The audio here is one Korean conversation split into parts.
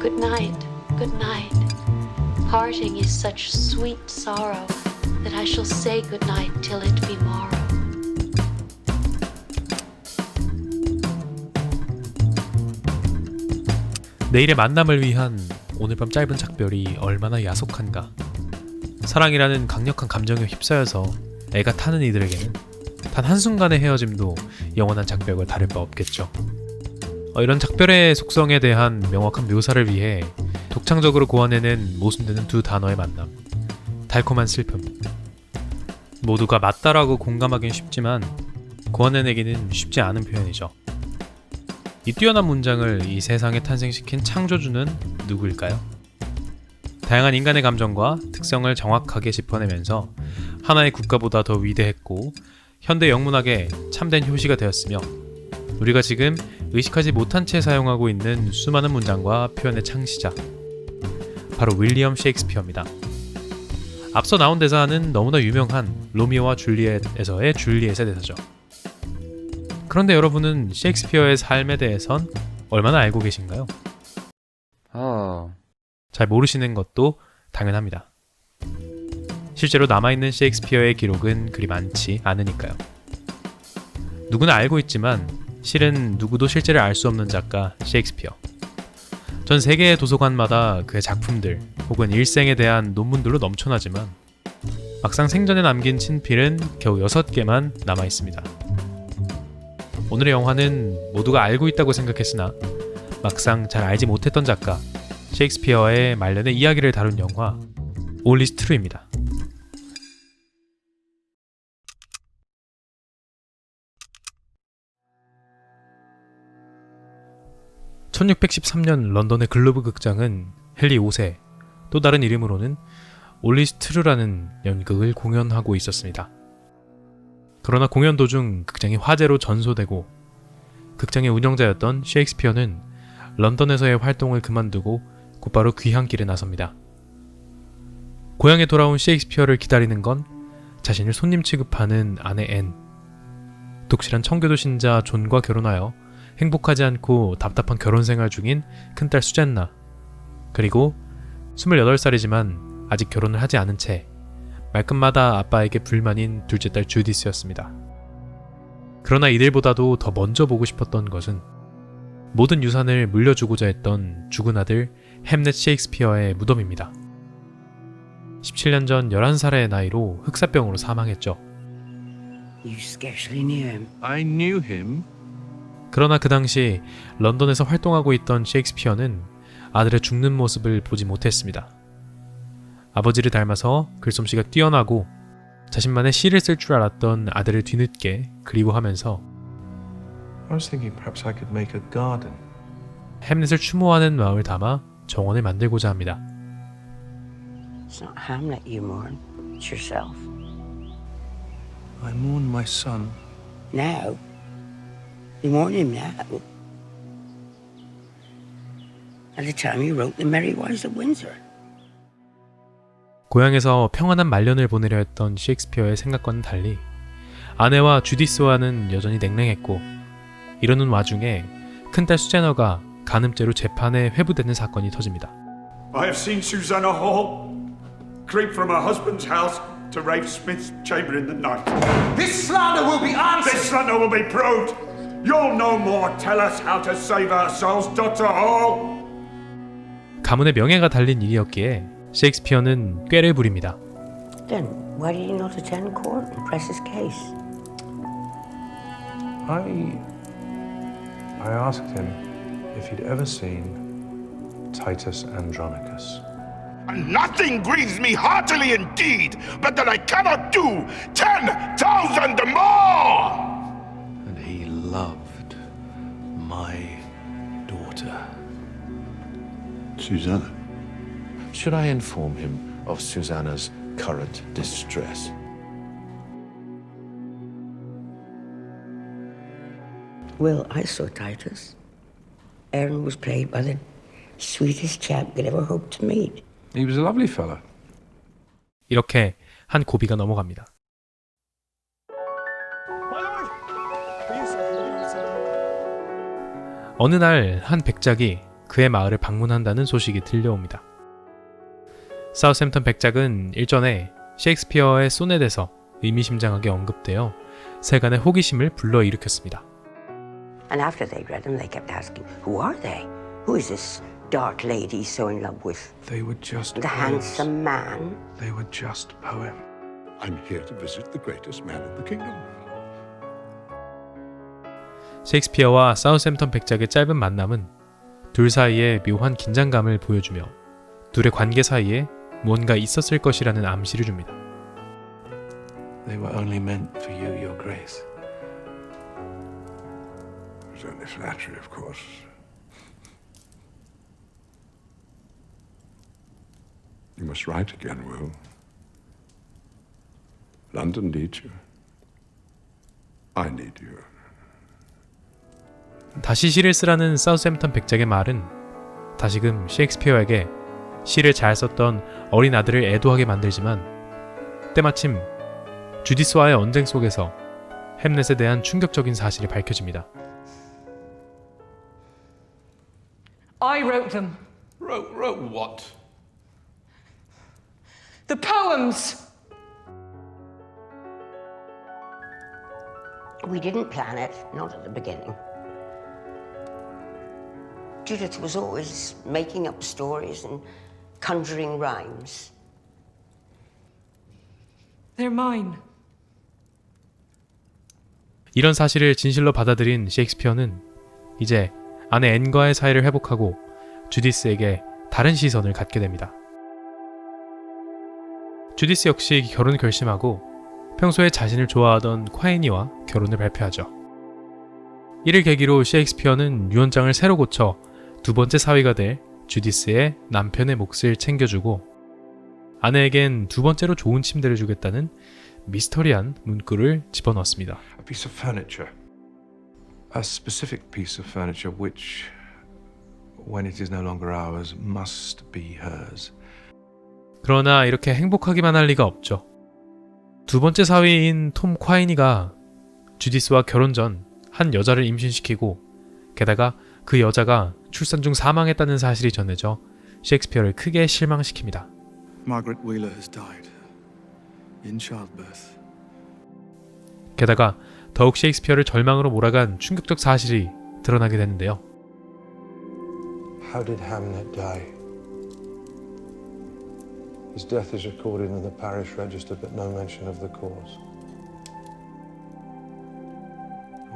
Good night, good night. Parting is such sweet sorrow that I shall say good night till it be morrow. 내일의 만남을 위한 오늘 밤 짧은 작별이 얼마나 야속한가. 사랑이라는 강력한 감정에 휩싸여서 애가 타는 이들에게는 단 한순간의 헤어짐도 영원한 작별과 다를 바 없겠죠. 이런 작별의 속성에 대한 명확한 묘사를 위해 독창적으로 고안해낸 모순되는 두 단어의 만남, 달콤한 슬픔. 모두가 맞다라고 공감하긴 쉽지만 고안해내기는 쉽지 않은 표현이죠. 이 뛰어난 문장을 이 세상에 탄생시킨 창조주는 누구일까요? 다양한 인간의 감정과 특성을 정확하게 짚어내면서 하나의 국가보다 더 위대했고 현대 영문학의 참된 효시가 되었으며 우리가 지금 의식하지 못한 채 사용하고 있는 수많은 문장과 표현의 창시자, 바로 윌리엄 셰익스피어입니다. 앞서 나온 대사는 너무나 유명한 로미오와 줄리엣에서의 줄리엣의 대사죠. 그런데 여러분은 셰익스피어의 삶에 대해선 얼마나 알고 계신가요? 잘 모르시는 것도 당연합니다. 실제로 남아있는 셰익스피어의 기록은 그리 많지 않으니까요. 누구나 알고 있지만 실은 누구도 실제를 알 수 없는 작가 셰익스피어. 전 세계의 도서관마다 그의 작품들 혹은 일생에 대한 논문들로 넘쳐나지만 막상 생전에 남긴 친필은 겨우 6개만 남아있습니다. 오늘의 영화는 모두가 알고 있다고 생각했으나 막상 잘 알지 못했던 작가 셰익스피어의 말년의 이야기를 다룬 영화 All is True입니다. (1613년) 런던의 글로브 극장은 헨리 5세, 또 다른 이름으로는 All is True라는 연극을 공연하고 있었습니다. 그러나 공연 도중 극장이 화재로 전소되고 극장의 운영자였던 셰익스피어는 런던에서의 활동을 그만두고 곧바로 귀향길에 나섭니다. 고향에 돌아온 셰익스피어를 기다리는 건 자신을 손님 취급하는 아내 앤, 독실한 청교도 신자 존과 결혼하여 행복하지 않고 답답한 결혼 생활 중인 큰딸 수잔나, 그리고 28살이지만 아직 결혼을 하지 않은 채 말끝마다 아빠에게 불만인 둘째 딸 주디스였습니다. 그러나 이들보다도 더 먼저 보고 싶었던 것은 모든 유산을 물려주고자 했던 죽은 아들 햄넷 셰익스피어의 무덤입니다. 17년 전 11살의 나이로 흑사병으로 사망했죠. You scarcely knew him. I knew him. 그러나 그 당시 런던에서 활동하고 있던 셰익스피어는 아들의 죽는 모습을 보지 못했습니다. 아버지를 닮아서 글솜씨가 뛰어나고 자신만의 시를 쓸 줄 알았던 아들을 뒤늦게 그리워하면서 I was thinking perhaps I could make a garden. 햄릿을 추모하는 마음을 담아 정원을 만들고자 합니다. It's not Hamlet you mourn, it's yourself. I mourn my son. Now? You mourn him now? At the time you wrote The Merry Wives of Windsor. 고향에서 평안한 말년을 보내려 했던 셰익스피어의 생각과는 달리 아내와 주디스와는 여전히 냉랭했고, 이러는 와중에 큰딸 수제너가 간음죄로 재판에 회부되는 사건이 터집니다. I have seen Susanna Hall creep from her husband's house to Rafe Smith's chamber in the night. This slander will be answered. This slander will be proved. You'll no more tell us how to save our souls, Dr. Hall. 가문의 명예가 달린 일이었기에 셰익스피어는 꾀를 부립니다. Then why did he not attend court and press his case? I asked him if he'd ever seen Titus Andronicus. And nothing grieves me heartily indeed, but that I cannot do 10,000 more! And he loved my daughter. Susanna? Should I inform him of Susanna's current distress? Well, I saw Titus. Aaron was played by the sweetest chap you'd ever hope to meet. He was a lovely fellow. 이렇게 한 고비가 넘어갑니다. 어느 날 한 백작이 그의 마을을 방문한다는 소식이 들려옵니다. 사우샘턴 백작은 일전에 셰익스피어의 소넷에서 의미심장하게 언급되어 세간의 호기심을 불러일으켰습니다. And after they'd read them, they kept asking, who are they? Who is this dark lady so in love with? They were just The poems. handsome man? They were just poems. I'm here to visit the greatest man in the kingdom. 셰익스피어와 사우샘턴 백작의 짧은 만남은 둘 사이에 묘한 긴장감을 보여주며 둘의 관계 사이에 무언가 있었을 것이라는 암시를 줍니다. They were only meant for you, Your Grace. It was only flattery, of course. You must write again, Will. London needs you. I need you. 다시 시를 쓰라는 사우샘턴 백작의 말은 다시금 셰익스피어에게 시를 잘 썼던 어린 아들을 애도하게 만들지만 때마침 주디스와의 언쟁 속에서 햄넷에 대한 충격적인 사실이 밝혀집니다. I wrote them. Wrote what? The poems. We didn't plan it, not at the beginning. Judith was always making up stories and conjuring rhymes. They're mine. 이런 사실을 진실로 받아들인 셰익스피어는 이제 아내 앤과의 사이를 회복하고 주디스에게 다른 시선을 갖게 됩니다. 주디스 역시 결혼을 결심하고 평소에 자신을 좋아하던 콰이니와 결혼을 발표하죠. 이를 계기로 셰익스피어는 유언장을 새로 고쳐 두 번째 사위가 될 주디스의 남편의 몫을 챙겨주고 아내에겐 두 번째로 좋은 침대를 주겠다는 미스터리한 문구를 집어넣었습니다. A piece of furniture. A specific piece of furniture which, when it is no longer ours, must be hers. 그러나 이렇게 행복하기만 할 리가 없죠. 두 번째 사위인 톰 콰이니가 주디스와 결혼 전 한 여자를 임신시키고 게다가 그 여자가 출산 중 사망했다는 사실이 전해져 셰익스피어를 크게 실망시킵니다. Margaret Wheeler has died in childbirth. 게다가 더욱 셰익스피어를 절망으로 몰아간 충격적 사실이 드러나게 되는데요. How did Hamnet die? His death is recorded in the parish register, but no mention of the cause.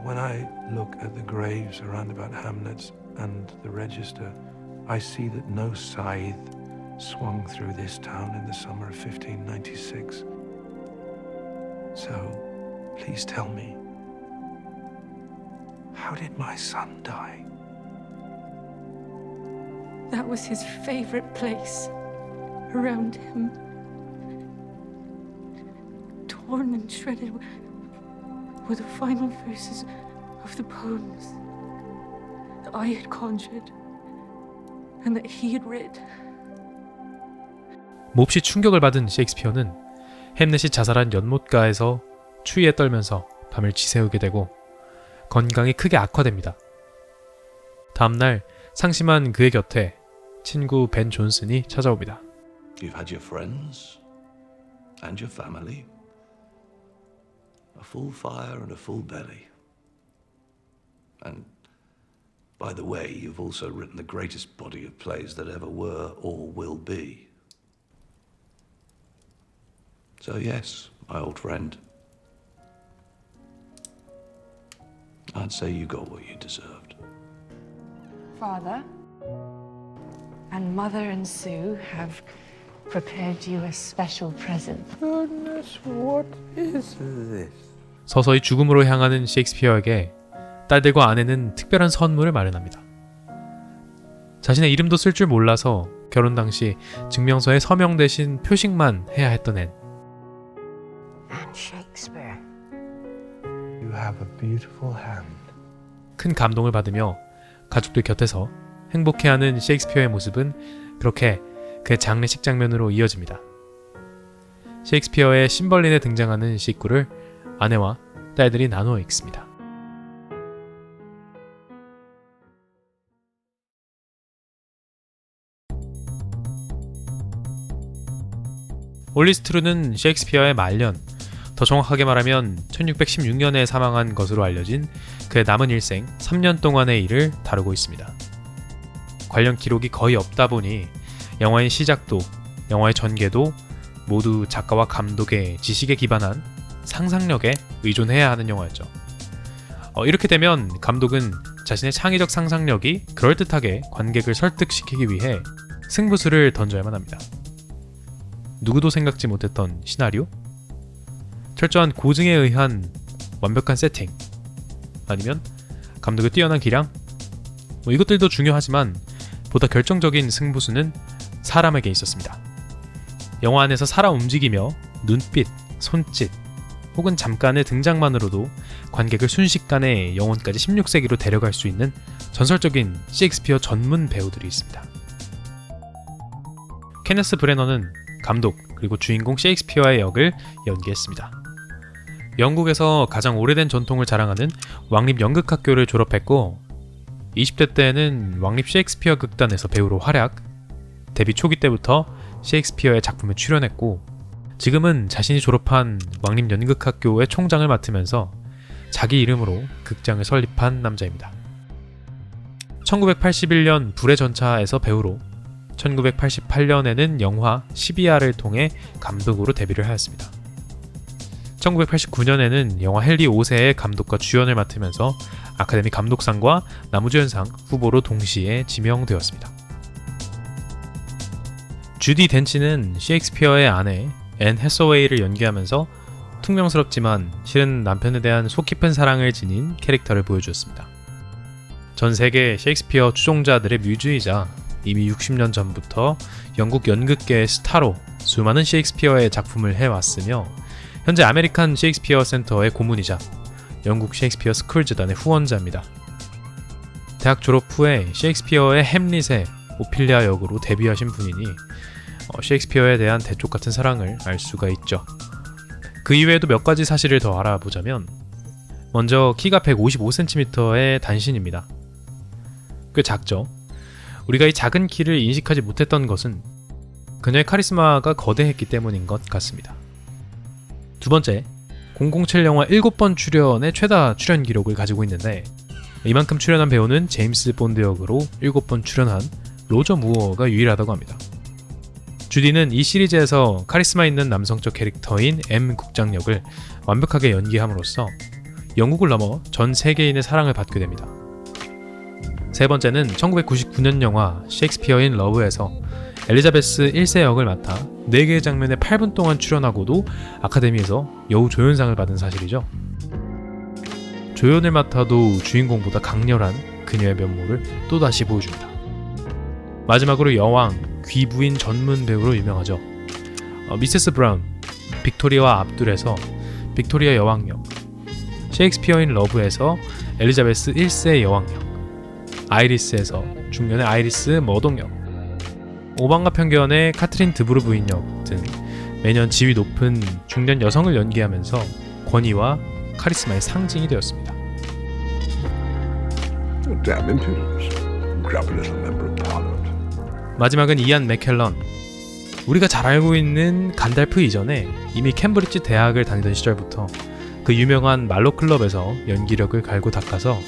When I look at the graves around about Hamnets and the register, I see that no scythe swung through this town in the summer of 1596. So, please tell me, how did my son die? That was his favorite place. Around him, torn and shredded, were the final verses of the poems that I had conjured and that he had read. 몹시 충격을 받은 셰익스피어는 햄넷이 자살한 연못가에서 추위에 떨면서 밤을 지새우게 되고 건강이 크게 악화됩니다. 다음날 상심한 그의 곁에 친구 벤 존슨이 찾아옵니다. You've had your friends and your family, a full fire and a full belly. And by the way, you've also written the greatest body of plays that ever were or will be. So yes, my old friend, I'd say you got what you deserved. Father and Mother and Sue have prepared you a special present. Goodness, what is this? 서서히 죽음으로 향하는 셰익스피어에게 딸들과 아내는 특별한 선물을 마련합니다. 자신의 이름도 쓸 줄 몰라서 결혼 당시 증명서에 서명 대신 표식만 해야 했던 앤. And Shakespeare. You have a beautiful hand. 큰 감동을 받으며 가족들 곁에서 행복해하는 셰익스피어의 모습은 그렇게 그의 장례식 장면으로 이어집니다. 셰익스피어의 심벌린에 등장하는 시구를 아내와 딸들이 나누어 읽습니다. 올리스트루는 셰익스피어의 말년, 더 정확하게 말하면 1616년에 사망한 것으로 알려진 그의 남은 일생 3년 동안의 일을 다루고 있습니다. 관련 기록이 거의 없다 보니 영화의 시작도, 영화의 전개도 모두 작가와 감독의 지식에 기반한 상상력에 의존해야 하는 영화였죠. 이렇게 되면 감독은 자신의 창의적 상상력이 그럴듯하게 관객을 설득시키기 위해 승부수를 던져야만 합니다. 누구도 생각지 못했던 시나리오? 철저한 고증에 의한 완벽한 세팅? 아니면 감독의 뛰어난 기량? 이것들도 중요하지만 보다 결정적인 승부수는 사람에게 있었습니다. 영화 안에서 살아 움직이며 눈빛, 손짓, 혹은 잠깐의 등장만으로도 관객을 순식간에 영혼까지 16세기로 데려갈 수 있는 전설적인 셰익스피어 전문 배우들이 있습니다. 케네스 브래너는 감독 그리고 주인공 셰익스피어의 역을 연기했습니다. 영국에서 가장 오래된 전통을 자랑하는 왕립 연극학교를 졸업했고 20대 때에는 왕립 셰익스피어 극단에서 배우로 활약, 데뷔 초기 때부터 셰익스피어의 작품에 출연했고 지금은 자신이 졸업한 왕립 연극학교의 총장을 맡으면서 자기 이름으로 극장을 설립한 남자입니다. 1981년 불의 전차에서 배우로 1988년에는 영화 12화를 통해 감독으로 데뷔를 하였습니다. 1989년에는 영화 헨리 5세의 감독과 주연을 맡으면서 아카데미 감독상과 나무주연상 후보로 동시에 지명되었습니다. 주디 덴치는 셰익스피어의 아내 앤 해서웨이를 연기하면서 퉁명스럽지만 실은 남편에 대한 속 깊은 사랑을 지닌 캐릭터를 보여주었습니다. 전 세계 셰익스피어 추종자들의 뮤즈이자 이미 60년 전부터 영국 연극계의 스타로 수많은 셰익스피어의 작품을 해왔으며 현재 아메리칸 셰익스피어 센터의 고문이자 영국 셰익스피어 스쿨 재단의 후원자입니다. 대학 졸업 후에 셰익스피어의 햄릿의 오피리아 역으로 데뷔하신 분이니 셰익스피어에 대한 대쪽 같은 사랑을 알 수가 있죠. 그 이외에도 몇 가지 사실을 더 알아보자면 먼저 키가 155cm의 단신입니다. 꽤 작죠. 우리가 이 작은 키를 인식하지 못했던 것은 그녀의 카리스마가 거대했기 때문인 것 같습니다. 두 번째, 007 영화 7번 출연의 최다 출연 기록을 가지고 있는데 이만큼 출연한 배우는 제임스 본드 역으로 7번 출연한 로저 무어가 유일하다고 합니다. 주디는 이 시리즈에서 카리스마 있는 남성적 캐릭터인 M 국장 역을 완벽하게 연기함으로써 영국을 넘어 전 세계인의 사랑을 받게 됩니다. 세 번째는 1999년 영화 셰익스피어 인 러브에서 엘리자베스 1세 역을 맡아 4개의 장면에 8분 동안 출연하고도 아카데미에서 여우 조연상을 받은 사실이죠. 조연을 맡아도 주인공보다 강렬한 그녀의 면모를 또다시 보여줍니다. 마지막으로 여왕, 귀부인 전문 배우로 유명하죠. 미세스 브라운, 빅토리아와 압둘에서 빅토리아 여왕 역, 셰익스피어 인 러브에서 엘리자베스 1세 여왕 역, 아이리스에서 중년의 아이리스 머독 역, 오방과 편견의 카트린 드브르 부인 역 등 매년 지위 높은 중년 여성을 연기하면서 권위와 카리스마의 상징이 되었습니다. Damn impudence. Grab a little member of parliament. 마지막은 이안 맥켈런. 우리가 잘 알고 있는 간달프 이전에 이미 캠브리지 대학을 다니던 시절부터 그 유명한 말로 클럽에서 연기력을 갈고 닦아서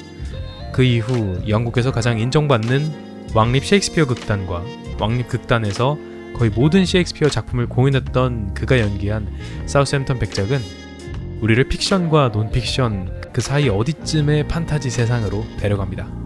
그 이후 영국에서 가장 인정받는 왕립 셰익스피어 극단과 왕립 극단에서 거의 모든 셰익스피어 작품을 공연했던 그가 연기한 사우스햄턴 백작은 우리를 픽션과 논픽션 그 사이 어디쯤의 판타지 세상으로 데려갑니다.